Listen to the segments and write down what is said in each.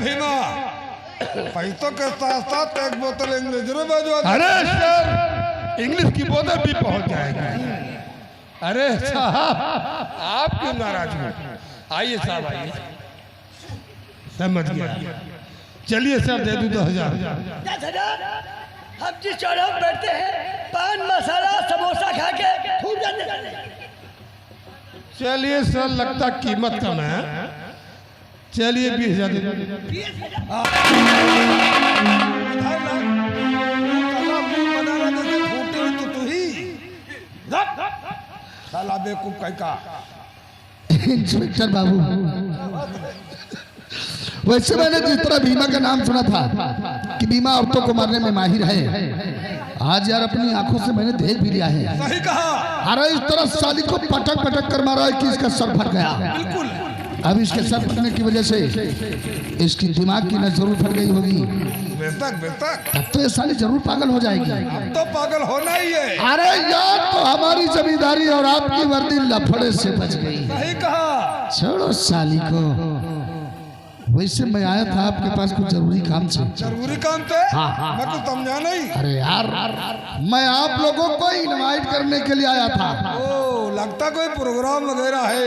भीमा, पैसों के साथ साथ एक बोतल इंग्लिश जरूर भिजवा। अरे सर, इंग्लिश की बोतल भी पहुंच जाएगी। अरे साहब, आप क्यों नाराज हो? आइए साहब, आइए। समझ गया। चलिए सर, दे दूं 10,000। 10,000? हम जिस चौराहे बैठते हैं, पान मसाला समोसा खा के फूट जाते हैं। चलिए सर, लगता कीमत कम है। चलिए 20,000 दे दो। साला बेवकूफ कहीं का। इंस्पेक्टर बाबू, वैसे मैंने जिस तरह भीमा का नाम सुना था कि भीमा औरतों को मारने में माहिर है, आज यार अपनी आंखों से मैंने देख भी लिया है। सही कहा। अरे इस तरह साली को पटक पटक कर मारा है कि इसका सर फट गया। बिल्कुल। अब इसके सर फटने की वजह से इसकी दिमाग की नस जरूर फट गई होगी। बेतक बेतक। तब तो ये साली जरूर पागल हो जाएगी। अब तो पागल होना ही है। अरे यार, तो हमारी जमींदारी और आपकी वर्दी लफड़े से बच गई। सही कहा। छोड़ो साली को। वैसे मैं आया था आपके पास कुछ जरूरी काम से। जरूरी काम थे? हाँ। मैं कुछ समझा नहीं। अरे यार, मैं आप लोगों को इनवाइट करने के लिए आया था। ओ, लगता कोई प्रोग्राम वगैरह है।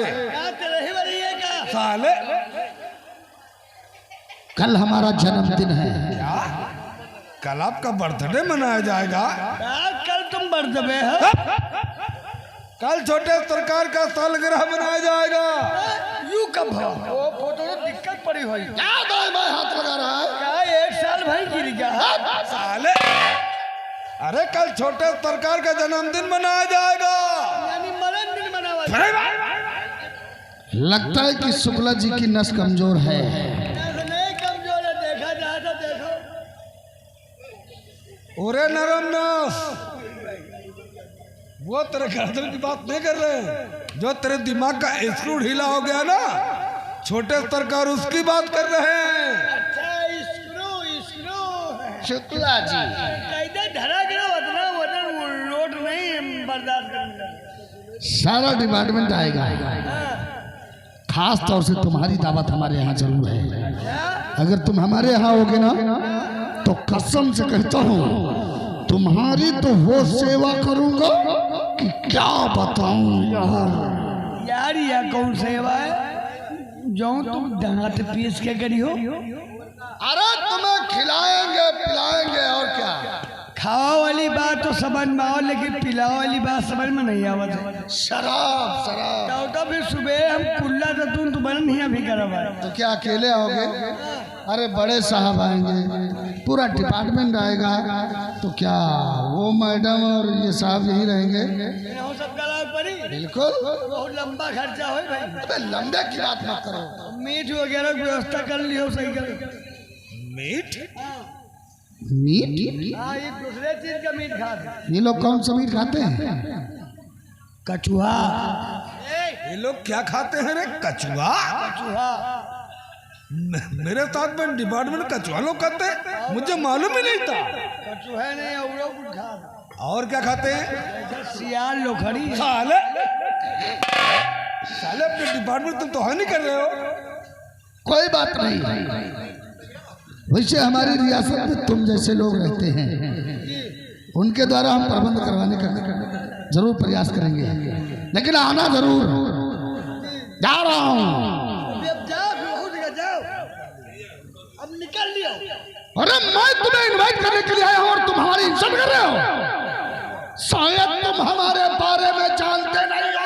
साले, कल हमारा जन्मदिन है। क्या? कल आपका बर्थडे मनाया जाएगा? कल तुम बर्थडे हो? कल छोटे सरकार का सालगिरह मनाया जाएगा। यू कब हो? वो फोटो तो दिक्कत पड़ी हुई। क्या दाएं बाएं हाथ लगा रहा है? क्या 1 साल भाई गिर गया? साले, अरे कल छोटे सरकार का जन्मदिन मनाया जाएगा। यानी मरण दिन मनावा। लगता है कि शुक्ला जी की नस कमजोर है। नहीं कमजोर है, देखा जाए तो देखो। ओरे नरम नस, वो तेरे गर्दन की बात नहीं कर रहे। जो तेरे दिमाग का स्क्रू ढीला हो गया ना, छोटे सरकार उसकी बात कर रहे हैं। अच्छा, स्क्रू शुक्ला जी, कैसे धरा गिरा उतना वजन लोड नहीं बर्दाश्त करना। सारा डिपार्टमेंट आएगा। खास तौर से तुम्हारी दावत हमारे यहाँ जरूर है। अगर तुम हमारे यहाँ आओगे ना, तो कसम से कहता हूँ तुम्हारी तो वो सेवा करूंगा कि क्या बताऊं यार। यार यह कौन सेवा है जो तुम दांत पीस के करी हो? अरे तुम्हें खिलाएंगे पिलाएंगे और क्या। खावा वाली बात तो समझ में आओ, लेकिन पिलाओ वाली बात समझ में नहीं आवत है। शराब शराब तो फिर सुबह हम कुल्ला तो तुम्हारे नहीं अभी करवा। तो क्या अकेले आओगे? अरे बड़े साहब आएंगे, पूरा डिपार्टमेंट आएगा। तो क्या वो मैडम और ये साहब यही रहेंगे? सब गलाव पड़ी। बिल्कुल। बहुत लंबा खर्चा हो भाई। अबे लंबे की बात मत करो। मीट वगैरह की व्यवस्था कर लियो सही कर। मीट? मीट? हाँ, ये दूसरे चीज का मीट खाते। ये लोग कौन सा मीट खाते हैं? कछुआ। ये लोग क्या खाते हैं रे? कछुआ? कछुआ मेरे साथ में डिपार्टमेंट कछुआ लोग खाते हैं, मुझे मालूम ही नहीं था। कछुआ नहीं, और कुछ खा। और क्या खाते हैं? सियाल लोखड़ी। साले, साले अपने डिपार्टमेंट तुम तो है नहीं कर रहे हो। कोई बात नहीं। वैसे हमारी रियासत में तुम जैसे लोग रहते हैं, उनके द्वारा हम प्रबंध करवाने का जरूर प्रयास करेंगे, लेकिन आना जरूर। जा रहा हूँ। जाओ, अब निकल लियो। अरे मैं तुम्हें इनवाइट करने के लिए आया हूँ और तुम हमारी इंसल्ट कर रहे हो। शायद तुम हमारे बारे में जानते नहीं हो।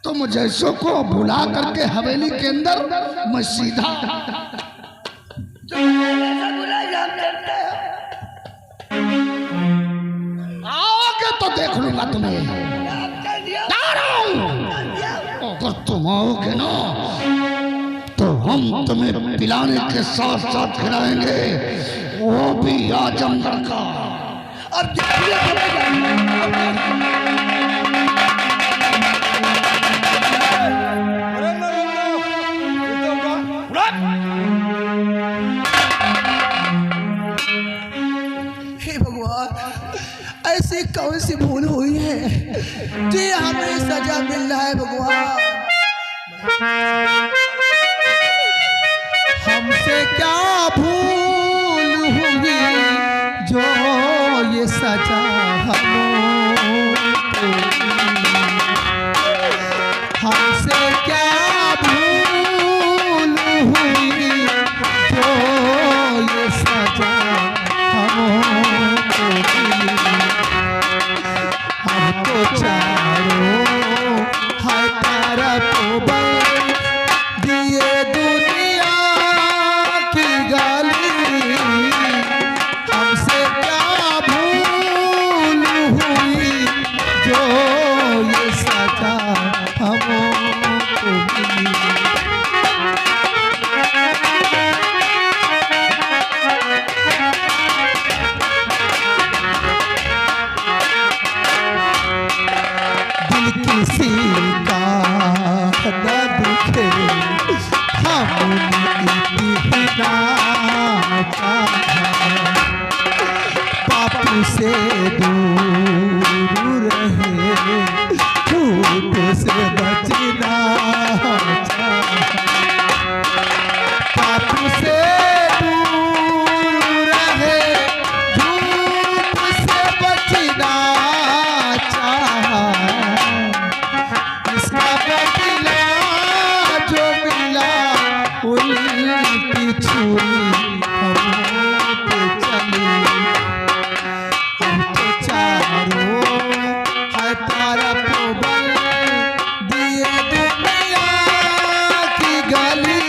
तुम जैसों को बुला करके हवेली के अंदर मैं सीधा आओगे तो देख लूंगा तुम्हें। जा रहा हूं। अगर तुम आओगे ना, तो हम तुम्हें पिलाने के साथ साथ खिलाएंगे, वो भी आजमगढ़ का। अब ऐसी कौन सी भूल हुई है जी हमें सजा मिल है भगवान। हमसे क्या भूल हुई जो ये सजा हमको, हमसे क्या भूल हुई जो ये सजा हमको मिली। हमको चारों है तरफ बल दिए दुनिया की गाली। हमसे क्या भूल हुई जो ये सजा हमको मिली। दिल किसी का न दुखे हमने इतना चाहा, बापू से दूर रहे झूठ से बचना चाहा, बापू से दूर रहे झूठ से बचना चाहा। इसका बदला जो मिला उल्टी छुरी हम पे चली। हम तो चारों है तरफ बल दिए दुनिया की गली।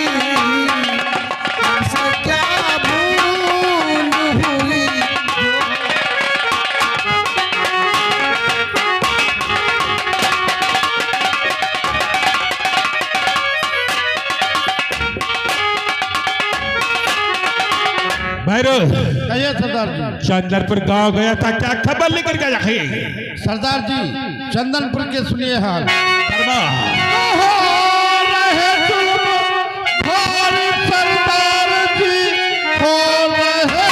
हमसे क्या भूल हुई भैरव कहिए सरदार जी। चंदनपुर गांव गया था, क्या खबर लेकर गया यही? सरदार जी चंदनपुर के सुनिए हाल। फरमा। सरदार जी हो रहे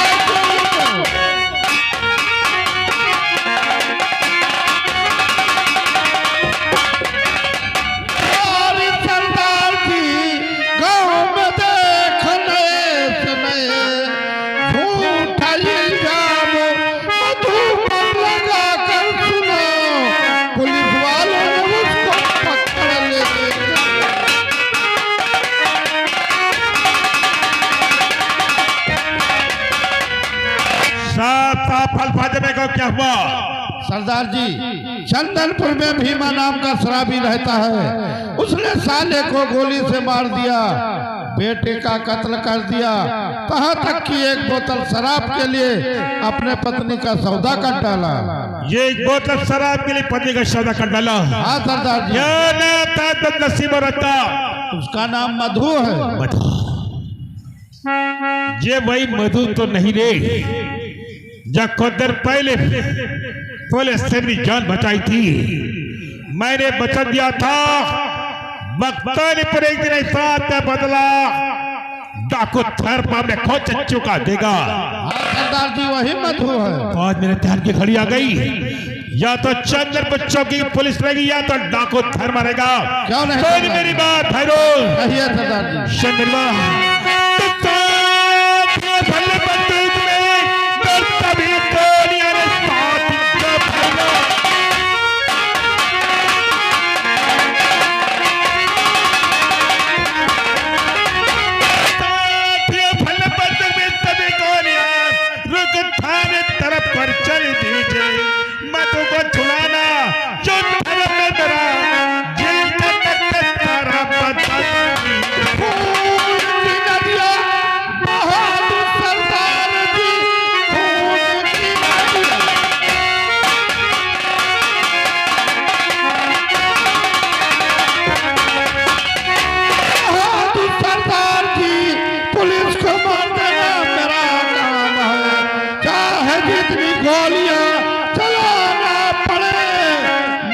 सरदार जी गाँव में देखने समय झूठा इल्जाम मधु पर लगा कर सुना। पुलिस वालों ने उसको पकड़ लिया। साफ साफ अल्फाज में कहो क्या हुआ? सरदार जी चंदनपुर में भीमा नाम का शराबी रहता है, उसने साले को गोली से मार दिया, बेटे का कत्ल कर दिया, कहाँ तक कि एक बोतल शराब के लिए अपने पत्नी का सौदा कर डाला। ये एक बोतल शराब के लिए पत्नी का सौदा कर डाला। हाँ सरदार जी। क्या नाम था नसीब रखता? उसका नाम मधु है। मधु। ये वही मधु तो नहीं रे, जब कुछ देर पहले पुलिस से भी जान बचाई थी। मैंने वचन दिया था मक्तानी पर एक दिन ऐसा बदला डाकू थर मामले खोज चुका देगा। हाँ सरदार जी वही मधु है। आज मेरे ध्यान की घड़ी आ गई, या तो चंदनपुर चौकी की पुलिस रहेगी या तो डाकू थर मारेगा। क्यों नहीं? सुन मेरी बात भैरो, कहिए सरदार जी। सुन मेरी बात। भले बंदूक में डरता भी दुनिया ने साथ दिया भैया। भले बंदूक में सभी गोलियां रुक थाने तरफ पर चल दीजिए। मधु को छुड़ाना जो धर्म में डरा जेल तक तारा बता।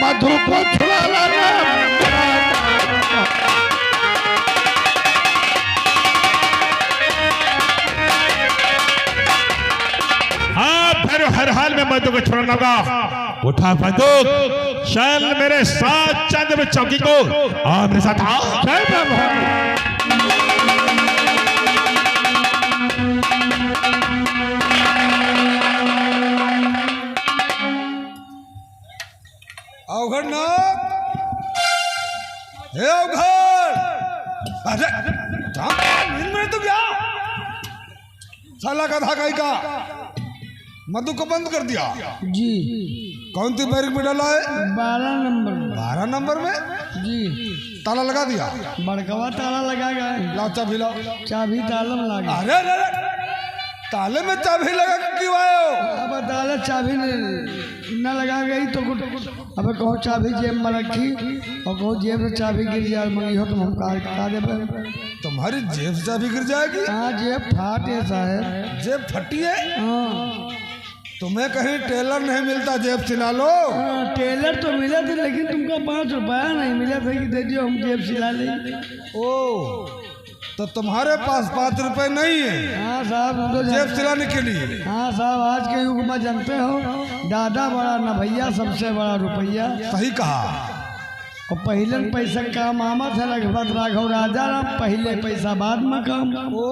मधु को छुड़ा लाना। हाँ फिर हर हाल में मधु को छुड़ाना होगा। उठा बंदूक, चल मेरे साथ चंद्र चौकी को, आ मेरे साथ आओ। जय बाबा। अवघड़ नाथ, हे अवघड़, अरे नींद में तो क्या साला का धागाई का मधु को बंद कर दिया जी। कौन सी बैरिक में डाला है? 12 नंबर में। 12 नंबर में जी। ताला लगा दिया? बड़कवा ताला लगा गया। लाओ चाबी लाओ। चाबी ताला में लगा। अरे अरे ताले में चाबी लगा के क्यों आए हो? अब ताला चाबी न लगा गई तो अब कहो चाबी जेब में रखी और कहो जेब से चाबी गिर जाए मंगी हो तो हम का देवे। तुम्हारी जेब से चाबी गिर जाएगी? हाँ जेब फाटे साहब। जेब फटी है? हाँ। तुम्हें कहीं टेलर नहीं मिलता जेब सिला लो? टेलर तो मिले थे लेकिन तुमको 5 रुपया नहीं मिला था कि दे दियो हम जेब सिला लेंगे। ओ तो तुम्हारे पास 5 रुपए नहीं है? हाँ साहब तो जेब सिलाने के लिए। हाँ साहब आज के युग में जानते हो दादा बड़ा न भैया सबसे बड़ा रुपया। सही कहा। और पहले पैसा काम आमा था लगभग राघव राजा राम, पहले पैसा बाद में काम। ओ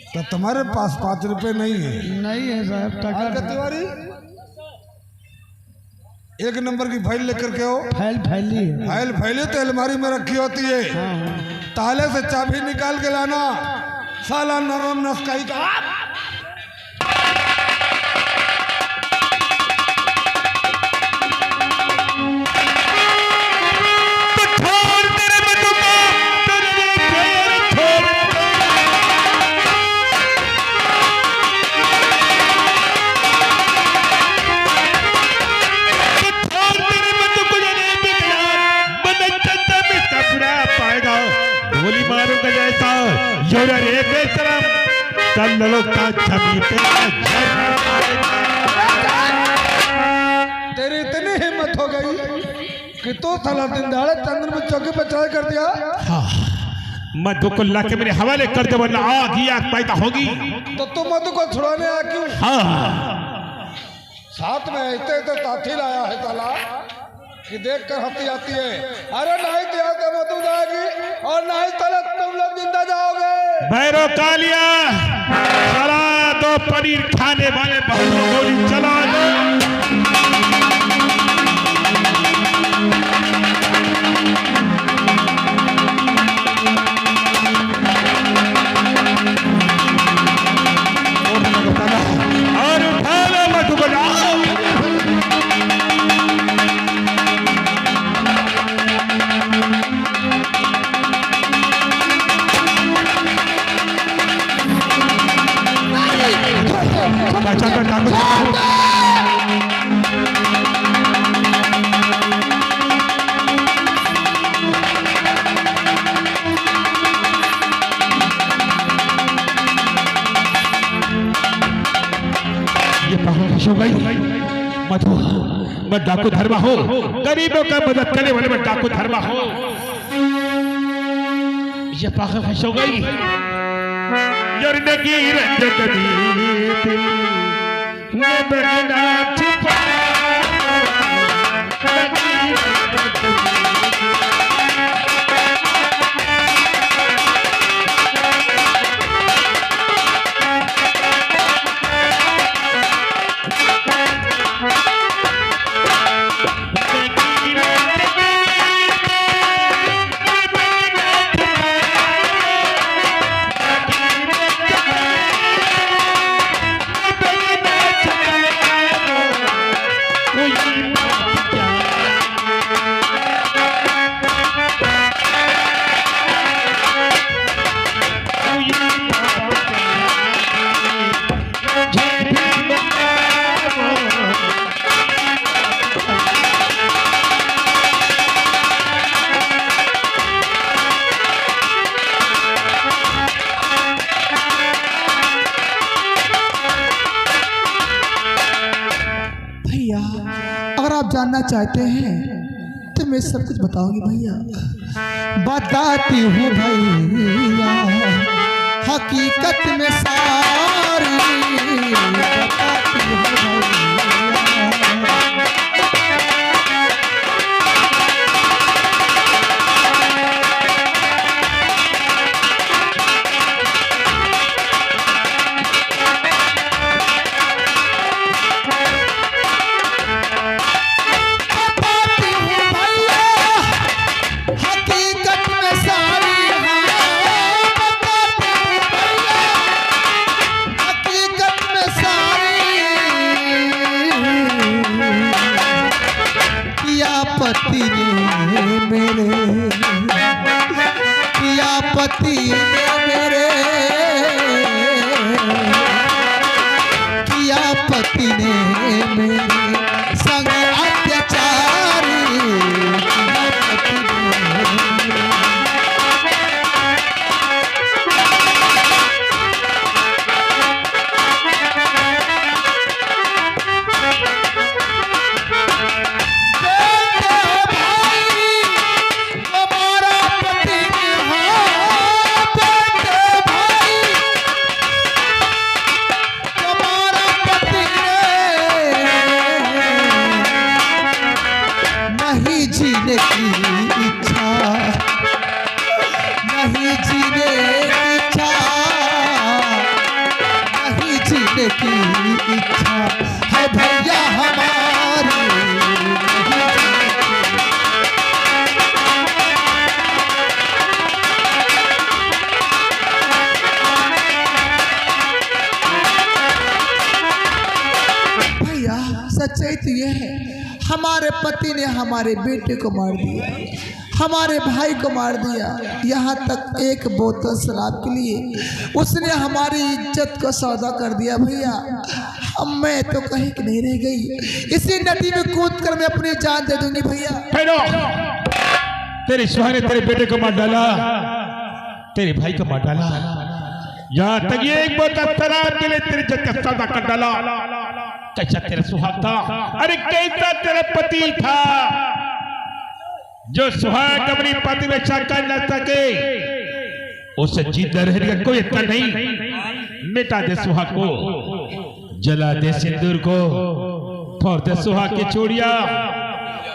तो तुम्हारे पास 5 रुपए नहीं है? नहीं है साहब। का तिवारी 1 नंबर की फाइल लेकर के आओ। फाइल फैली है। फाइल फैली तो अलमारी में रखी होती है। ताले से चाबी निकाल के लाना, साला नरम नस्काई का। गोली मारूंगा जैसा योरा रे बेशरम, चल लो का छवि पे तेरी इतनी हिम्मत हो गई कि तो साला दिन दहाड़े चंद्र में चौकी पर चढ़ाई कर दिया। मधु को ला के मेरे हवाले कर दे वरना आग ही आग पैदा होगी। तो तुम मधु को छुड़ाने आया क्यों? हाँ साथ में इतने ताथी लाया है साला कि देख कर हंसी आती है। अरे नहीं दिया तो मधु जाएगी और नहीं तो तुम लोग जिंदा जाओगे। भैरव कालिया चला दो पनीर खाने वाले बहुत गोली चला दो। और उठा लो मधु को जाओ। मधु मैं डाकू धर्मा हो, गरीबों का मदद करने वाले मैं डाकू धर्मा हो। ये पागल फंस हो गई जानना चाहते हैं तो मैं सब कुछ बताऊंगी भैया। बताती हूँ भैया हकीकत में सारा चारी बताती हूँ पति ने मेरे पिया पति ने मेरे पिया पति ने मेरे संग अत्याचारी पिया पति ने जीने की इच्छा नहीं जीने की इच्छा नहीं जीने की इच्छा है भैया हमारी भैया सच्चाई तो ये है हमारे पति ने हमारे बेटे को मार दिया हमारे भाई को मार दिया यहाँ तक एक बोतल शराब के लिए उसने हमारी इज्जत को सौदा कर दिया भैया मैं तो कहीं की नहीं रह गई इसी नदी में कूद कर मैं अपनी जान दे दूंगी भैया तेरे सुहा ने तेरे बेटे को मार डाला तेरे भाई को मार डाला यहाँ तक ये एक बोतल शराब के लिए तेरी इज्जत का सौदा कर डाला कैसा तेरा सुहाग था अरे कैसा तेरा पति था जो सुहाग अपनी पति में कर न सके उसे जिंदा रहने का कोई इतना नहीं मिटा दे सुहाग को जला दे सिंदूर को फोड़ दे सुहाग की चूड़ियां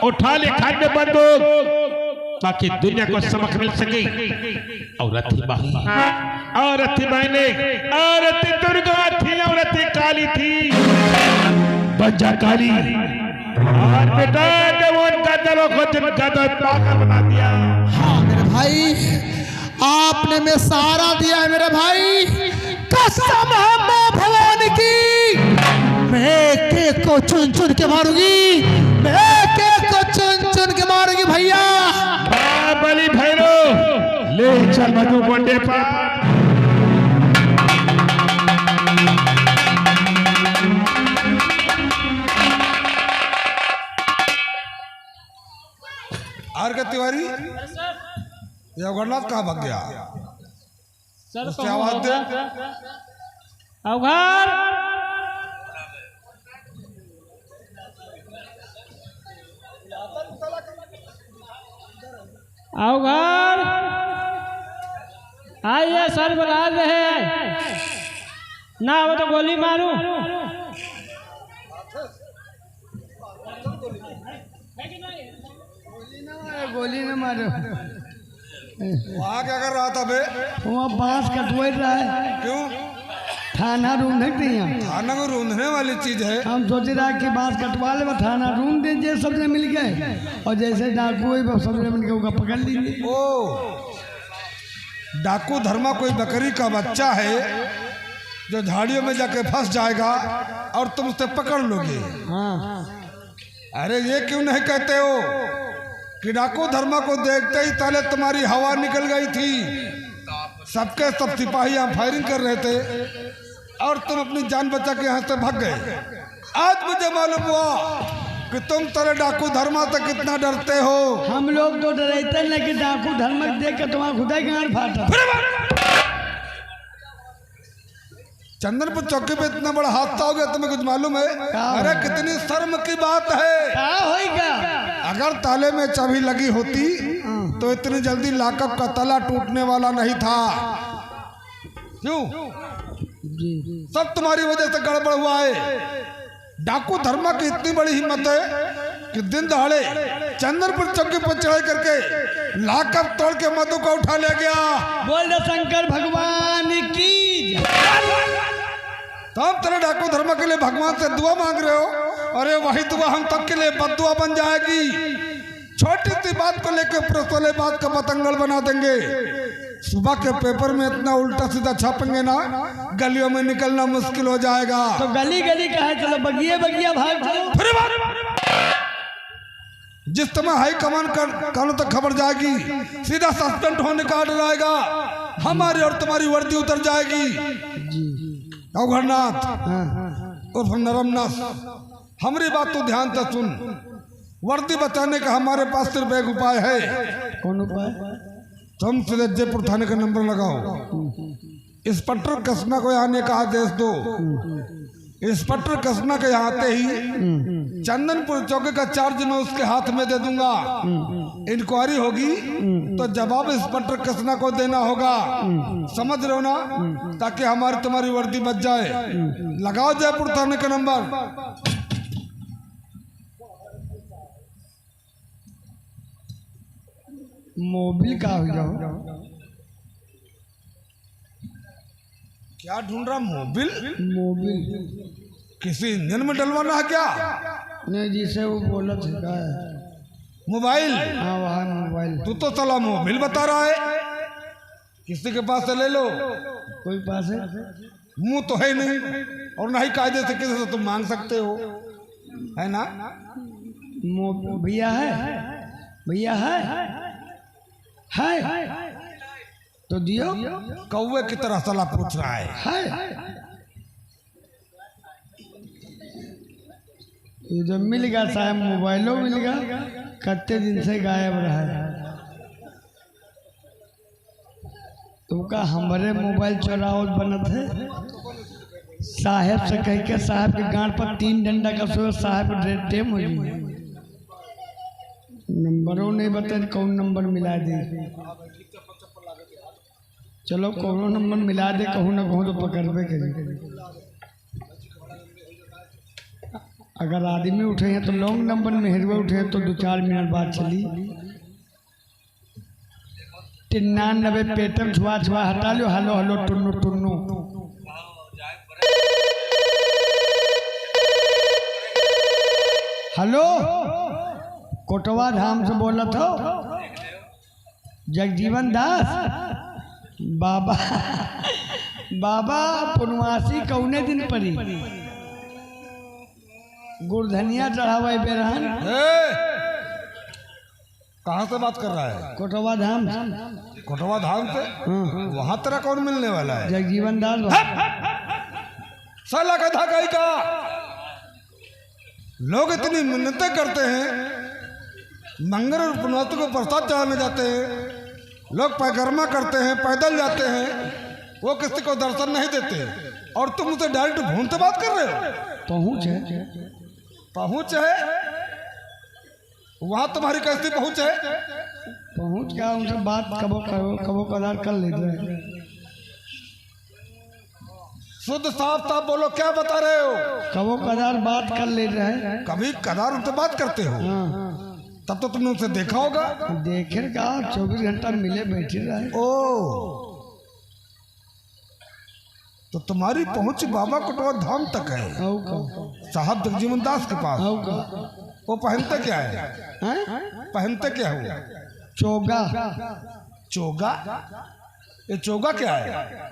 उठा ले खाने बंदूक ताकि दुनिया को सबक मिल सके औरत ही बहने औरत दुर्गा थी औरत काली थी बच्चा काली और बेटा जब उनका दिलों को जिनका तो पागल बना दिया हाँ मेरे भाई आपने में सहारा दिया है मेरे भाई कसम है मां भगवान की मैं के को चुन चुन के मारूंगी मैं के को चुन चुन के मारूंगी भैया बली भैरो ले चल मधु बंडे पर आर के तिवारी ये अवघड़नाथ कहाँ भाग गया उसकी आवाज दे अवघड़ अवघड़ आइए सर बुला रहे ना वो तो गोली मारू गोली न मारो वहाँ क्या कर रहा था बे वहाँ बांस कटवा रहा है क्यों थाना रूम नहीं यहाँ थाना को रूंधने वाली चीज है हम सोच रहा कि बांस कटवा ले थाना रूम दे जे सबसे मिल गए और जैसे डाकू सबसे मिल गए पकड़ लीजिए ओ डाकू धर्मा कोई बकरी का बच्चा है जो झाड़ियों में जाके फंस जाएगा और तुम उसे पकड़ लोगे हाँ अरे ये क्यों नहीं कहते हो कि डाकू धर्मा को देखते ही पहले तुम्हारी हवा निकल गई थी सबके सब सिपाही यहाँ फायरिंग कर रहे थे और तुम अपनी जान बचा के यहाँ से भाग गए आज मुझे मालूम हुआ कि तुम तेरे डाकू धर्मा से कितना डरते हो हम लोग तो डरते लेकिन डाकू धर्म देख के तुम्हारा खुदा गांड फाटा चंदनपुर चौकी पे इतना बड़ा हादसा हो गया तुम्हें कुछ मालूम है अरे कितनी शर्म की बात है क्या होगा अगर ताले में चाबी लगी होती तो इतनी जल्दी लॉकअप का ताला टूटने वाला नहीं था क्यों सब तुम्हारी वजह से गड़बड़ हुआ है। डाकू धर्मा की इतनी बड़ी हिम्मत है कि दिन दहाड़े चंदनपुर चौकी पर चढ़ाई करके लाकअप तोड़ के मधु को उठा ले गया। बोल दे शंकर भगवान की। तब तेरे डाकू धर्मा के लिए भगवान से दुआ मांग रहे हो। अरे वही दुआ हम तक के लिए बद्दुआ बन जाएगी। छोटी सी बात को लेकर पुलिस वाले बात का पतंगड़ बना देंगे। सुबह के पेपर में इतना उल्टा सीधा छापेंगे ना, गलियों में निकलना मुश्किल हो जाएगा। तो गली गली का है, चलो बगिया बगिया भाग चलो। जिस समय हाई कमान कानों तक खबर जाएगी, सीधा सस्पेंड होने का ऑर्डर आएगा। हमारी और तुम्हारी वर्दी उतर जाएगी। अवघरनाथ उर्फ नरमनाथ, हमारी बात तो ध्यान से सुन। वर्दी बचाने का हमारे पास सिर्फ एक उपाय है। कौन उपाय? तुम सीधे जयपुर थाने का नंबर लगाओ। इंस्पेक्टर कसना को आने का आदेश दो। इंस्पेक्टर कसना के यहाँ आते ही चंदनपुर चौकी का चार्ज मैं उसके हाथ में दे दूंगा। इंक्वायरी होगी तो जवाब इंस्पेक्टर कसना को देना होगा। समझ रहे हो ना? ताकि हमारी तुम्हारी वर्दी बच जाए। लगाओ जयपुर थाने का नंबर। मोबिल का हो जाओ। क्या ढूंढ रहा? मोबिल? मोबिल किसी इंजन में डलवाना है क्या? नहीं, जिसे वो बोला था मोबाइल। हाँ वहाँ मोबाइल। तू तो चला मोबिल बता रहा है। किसी के पास से ले लो। कोई पास है? मुंह तो है नहीं, और ना ही कायदे से किसी से तुम मांग सकते हो, है ना? भैया है, भैया है तो दियो। कौवे की तरह सलाह पूछ रहा है। ये जो मिल गया साहब, मोबाइलो मिल गया, कितने दिन से गायब रहा है। तुमका हमारे मोबाइल चोरावत बनत है। साहब से कह के साहब के गांड पर 3 डंडा का सो साहब टेम हो जी। नंबरों नहीं बता कौन नंबर मिला दे। चलो कौन नंबर मिला दे, कहूँ ना कहूँ तो पकड़बे करें। अगर आदमी उठे हैं तो लॉन्ग नंबर में हेरवे उठे हैं तो 2-4 मिनट बाद चली। 93 पेटम छुआ छुआ हटा लो। Hello hello Tunnu Tunnu. Hello, Kotwa Dham से बोला था जगजीवन दास। बाबा बाबा पुनवासी कौने दिन पड़ी? गुरधनिया चढ़ावे बेरहन। कहाँ से बात कर रहा है? कोटवा धाम। कोटवा धाम से? वहाँ तेरा कौन मिलने वाला है? जगजीवन दास। साला का धागाई का लोग इतनी मिन्नतें करते हैं, मंगर और पुनवासी को प्रसाद चढ़ाने जाते हैं, लोग पैगरमा करते हैं, पैदल जाते हैं, वो किसी को दर्शन नहीं देते, और तुम उसे डायरेक्ट फोन से बात कर रहे हो। पहुँच है? पहुँच है? वहाँ तुम्हारी कैसी पहुँच है? पहुँच क्या, उनसे बात कबो कदार कर लेते हैं। शुद्ध साफ साफ बोलो, क्या बता रहे हो? कबो कदार बात कर ले रहे हैं। कभी कदार उनसे बात करते हो? तब तो तुमने उसे देखा होगा। देखे का 24 घंटा मिले बैठे रहे। ओ, तो तुम्हारी पहुंच बाबा कोटवा धाम तक है। साहब जगजीवन दास के पास। वो पहनते क्या है? पहनते क्या हो? चोगा। चोगा? ये चोगा क्या है?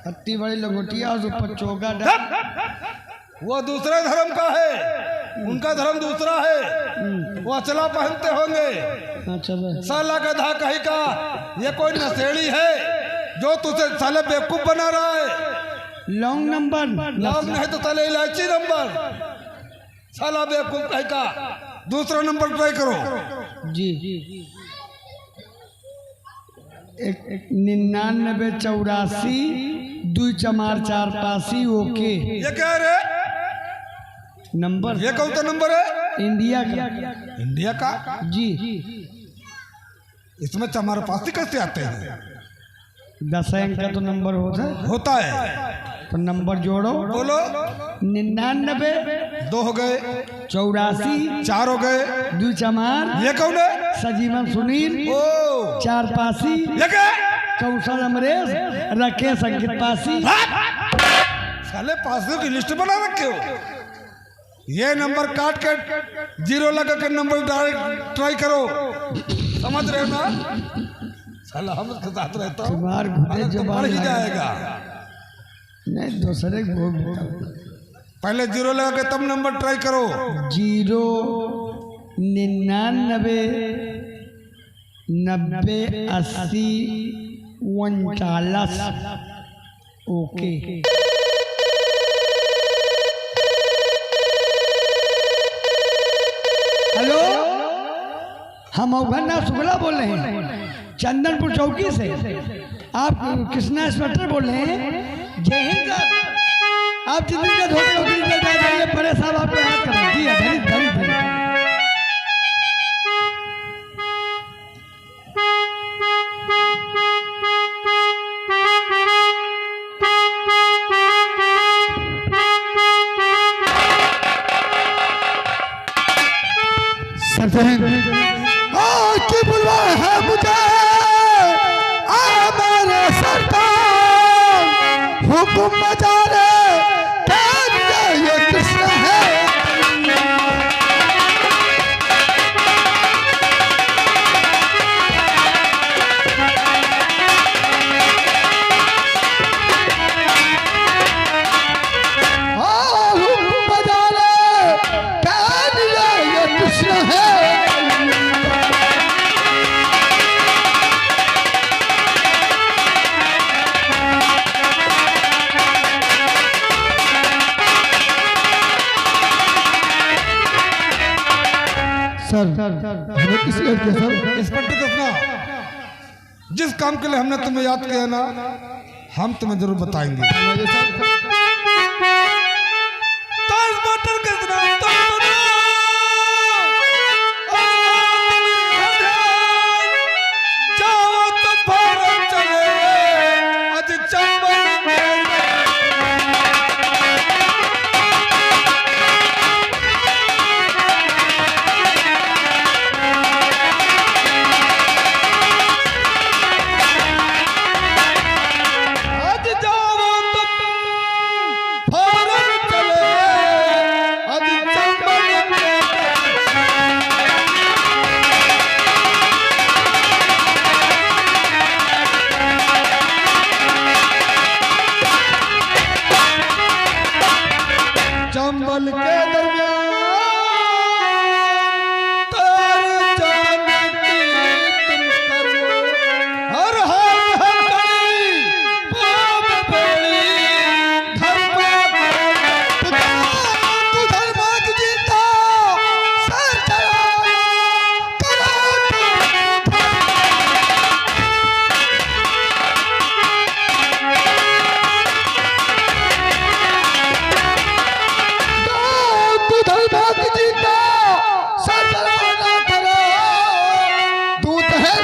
इतनी बड़ी लंगोटिया उस ऊपर चोगा। वो दूसरे धर्म का है, उनका धर्म दूसरा है। वो अचला पहनते होंगे। साला गधा कहीं का ये कोई नशेड़ी है जो तुझे साले बेवकूफ बना रहा है। लॉन्ग नंबर लॉन्ग नहीं तो साले इलायची नंबर। साला बेवकूफ कहीं का दूसरा नंबर ट्राई करो। जी 99 84 2 4 4 5 ओके। ये क्या रे नंबर? ये कौन सा नंबर है? इंडिया का। इंडिया का? जी। इसमें चमार पासी कैसे आते हैं? 10 अंक का तो नंबर होता है। तो नंबर जोड़ो। बोलो। 99 2 हो गए, 84 4 हो गए, 2 चमार ये कौन है? सजीवन सुनील, ओ 4 पासी, ये क्या? कौशल अमरेश, राकेश अंकित पासी। साले पासियों की लिस्ट बना रखे हो। ये नंबर काट के 0 लगा के नंबर डायरेक्ट ट्राई करो, समझ रहे हो ना? साला हम उसके साथ रहता हूँ, तुम्हार घुटे तो जबान बढ़ ही लगा। जाएगा। नहीं दूसरे को पहले 0 लगा के तब नंबर ट्राई करो। 0 99 90 80 39। ओके। हेलो, हम अवघन्ना शुक्ला बोल रहे हैं चंदनपुर चौकी से। आप कृष्णा इंस्पेक्टर बोल रहे हैं? जय हिंद सर। आप जितनी देर हो नौकरी दे जाइए, बड़े साहब आपको याद करें। जी धरी धरी धरी। की बुलवा है मुझे मेरे सरकार, हुक्म बजा रे ये कृष्ण है। हुक्म बजा रे ये कृष्ण है। सर हमें किस लिए किया सर? इंस्पेक्टर कृष्णा, जिस काम के लिए हमने तुम्हें याद किया ना, हम तुम्हें जरूर बताएंगे। तो इंस्पेक्टर कृष्णा, तो सुनो। जाओ तो भारत चले, आज चंबल में। चंबल के दरमियान तार जान की तुम करो, हर हाल हर घड़ी पाप बेड़ी धर्म तू धर्म की जीता सर चढ़ाया जीता सर चढ़ाना करो, दूत है